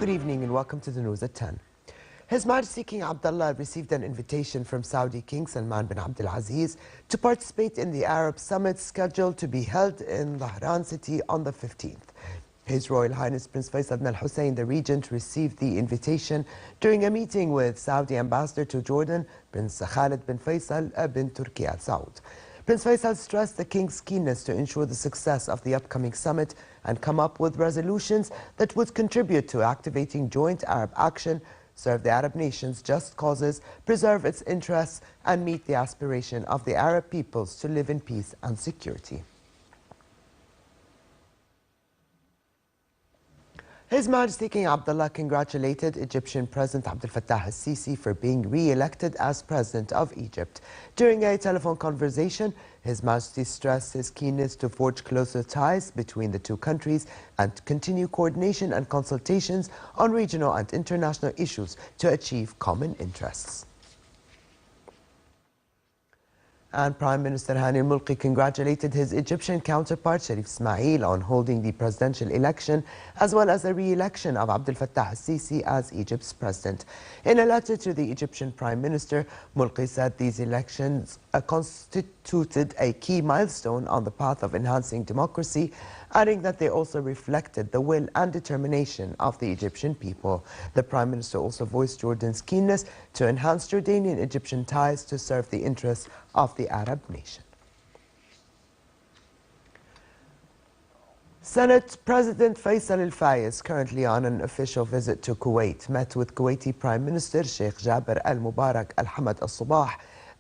Good evening and welcome to the news at 10. His Majesty King Abdullah received an invitation from Saudi King Salman bin Abdulaziz to participate in the Arab Summit scheduled to be held in Dhahran city on the 15th. His Royal Highness Prince Faisal bin Al-Hussein, the Regent, received the invitation during a meeting with Saudi Ambassador to Jordan, Prince Khalid bin Faisal bin Turki Al Saud. Prince Faisal stressed the King's keenness to ensure the success of the upcoming summit and come up with resolutions that would contribute to activating joint Arab action, serve the Arab nations' just causes, preserve its interests, and meet the aspiration of the Arab peoples to live in peace and security. His Majesty King Abdullah congratulated Egyptian President Abdel Fattah al-Sisi for being re-elected as President of Egypt. During a telephone conversation, His Majesty stressed his keenness to forge closer ties between the two countries and continue coordination and consultations on regional and international issues to achieve common interests. And Prime Minister Hani al-Mulki congratulated his Egyptian counterpart Sharif Ismail on holding the presidential election, as well as the re-election of Abdel Fattah al-Sisi as Egypt's president. In a letter to the Egyptian Prime Minister, Mulki said these elections constituted a key milestone on the path of enhancing democracy, adding that they also reflected the will and determination of the Egyptian people. The Prime Minister also voiced Jordan's keenness to enhance Jordanian-Egyptian ties to serve the interests of the Arab nation. Senate President Faisal al-Fayez, currently on an official visit to Kuwait, met with Kuwaiti Prime Minister Sheikh Jaber al-Mubarak al-Hamad al-Sabah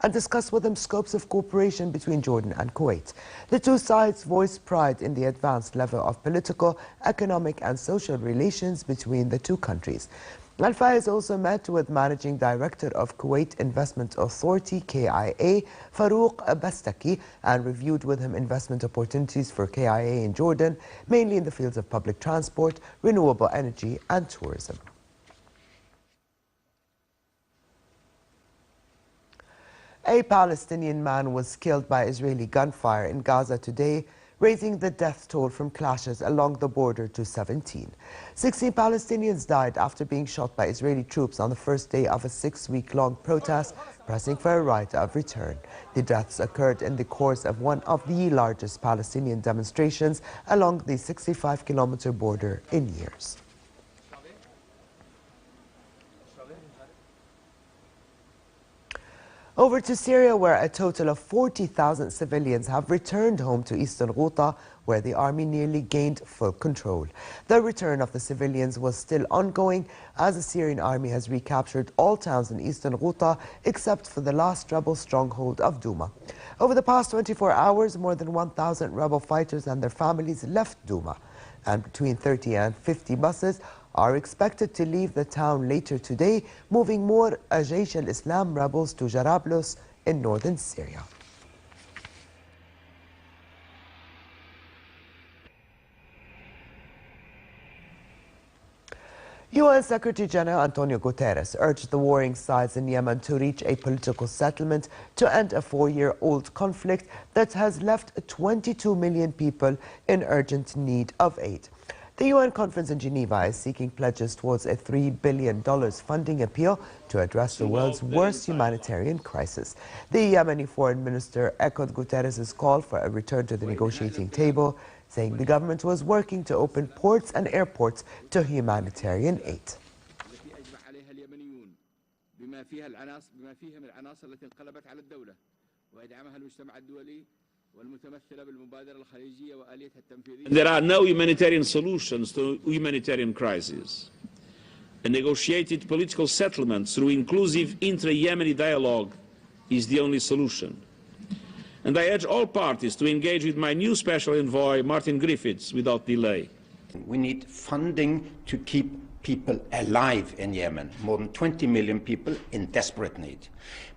and discussed with him scopes of cooperation between Jordan and Kuwait. The two sides voiced pride in the advanced level of political, economic and social relations between the two countries. Al-Fayez also met with Managing Director of Kuwait Investment Authority, KIA, Farouk Bastaki, and reviewed with him investment opportunities for KIA in Jordan, mainly in the fields of public transport, renewable energy and tourism. A Palestinian man was killed by Israeli gunfire in Gaza today, raising the death toll from clashes along the border to 17. 16 Palestinians died after being shot by Israeli troops on the first day of a 6-week-long protest, pressing for a right of return. The deaths occurred in the course of one of the largest Palestinian demonstrations along the 65-kilometer border in years. Over to Syria, where a total of 40,000 civilians have returned home to eastern Ghouta, where the army nearly gained full control. The return of the civilians was still ongoing, as the Syrian army has recaptured all towns in eastern Ghouta except for the last rebel stronghold of Douma. Over the past 24 hours, more than 1,000 rebel fighters and their families left Douma, and between 30 and 50 buses are expected to leave the town later today, moving more Jaish al-Islam rebels to Jarablus in northern Syria. UN Secretary General Antonio Guterres urged the warring sides in Yemen to reach a political settlement to end a 4-year-old conflict that has left 22 million people in urgent need of aid. The UN conference in Geneva is seeking pledges towards a $3 billion funding appeal to address the world's worst humanitarian crisis. The Yemeni foreign minister echoed Guterres' call for a return to the negotiating table, saying the government was working to open ports and airports to humanitarian aid. There are no humanitarian solutions to humanitarian crises. A negotiated political settlement through inclusive intra-Yemeni dialogue is the only solution. And I urge all parties to engage with my new special envoy, Martin Griffiths, without delay. We need funding to keep people alive in Yemen, more than 20 million people in desperate need.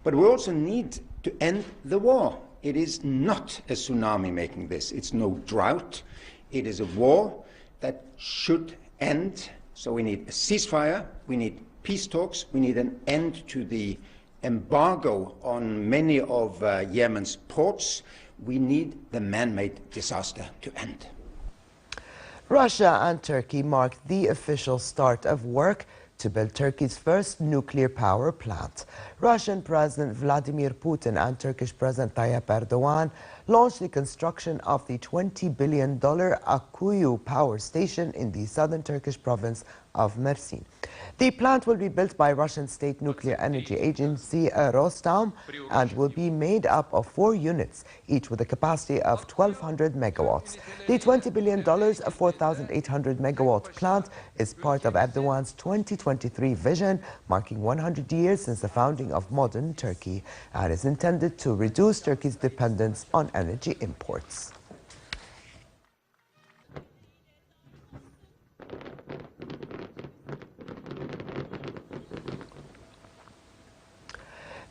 But we also need to end the war. It is not a tsunami making this. It's no drought. It is a war that should end. So we need a ceasefire, we need peace talks, we need an end to the embargo on many of Yemen's ports. We need the man-made disaster to end. Russia and Turkey marked the official start of work to build Turkey's first nuclear power plant. Russian President Vladimir Putin and Turkish President Tayyip Erdogan launched the construction of the $20 billion Akkuyu power station in the southern Turkish province of Mersin. The plant will be built by Russian state nuclear energy agency Rostom and will be made up of 4 units, each with a capacity of 1,200 megawatts. The $20 billion 4,800 megawatt plant is part of Erdogan's 2023 vision, marking 100 years since the founding of modern Turkey, and is intended to reduce Turkey's dependence on energy imports.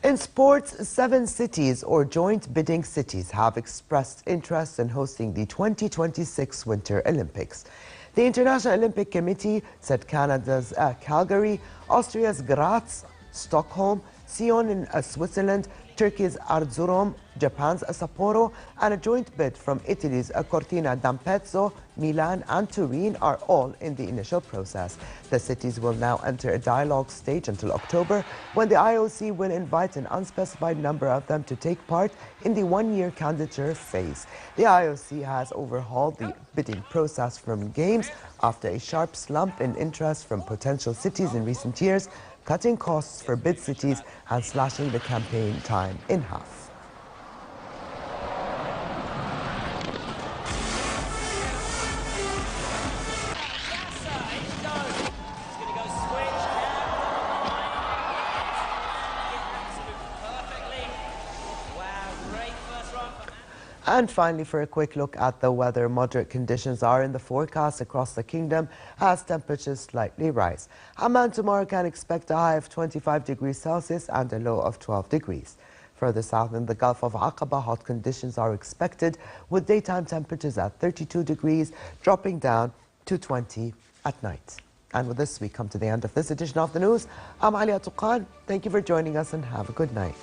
In sports, 7 cities or joint bidding cities have expressed interest in hosting the 2026 Winter Olympics. The International Olympic Committee said Canada's Calgary, Austria's Graz, Stockholm, Sion in Switzerland, Turkey's Erzurum, Japan's Sapporo, and a joint bid from Italy's Cortina d'Ampezzo, Milan and Turin are all in the initial process. The cities will now enter a dialogue stage until October, when the IOC will invite an unspecified number of them to take part in the one-year candidature phase. The IOC has overhauled the bidding process from Games after a sharp slump in interest from potential cities in recent years, cutting costs for bid cities and slashing the campaign time in half. And finally, for a quick look at the weather, moderate conditions are in the forecast across the kingdom as temperatures slightly rise. Amman tomorrow can expect a high of 25 degrees Celsius and a low of 12 degrees. Further south in the Gulf of Aqaba, hot conditions are expected with daytime temperatures at 32 degrees, dropping down to 20 at night. And with this, we come to the end of this edition of the news. I'm Alia Tuqan. Thank you for joining us and have a good night.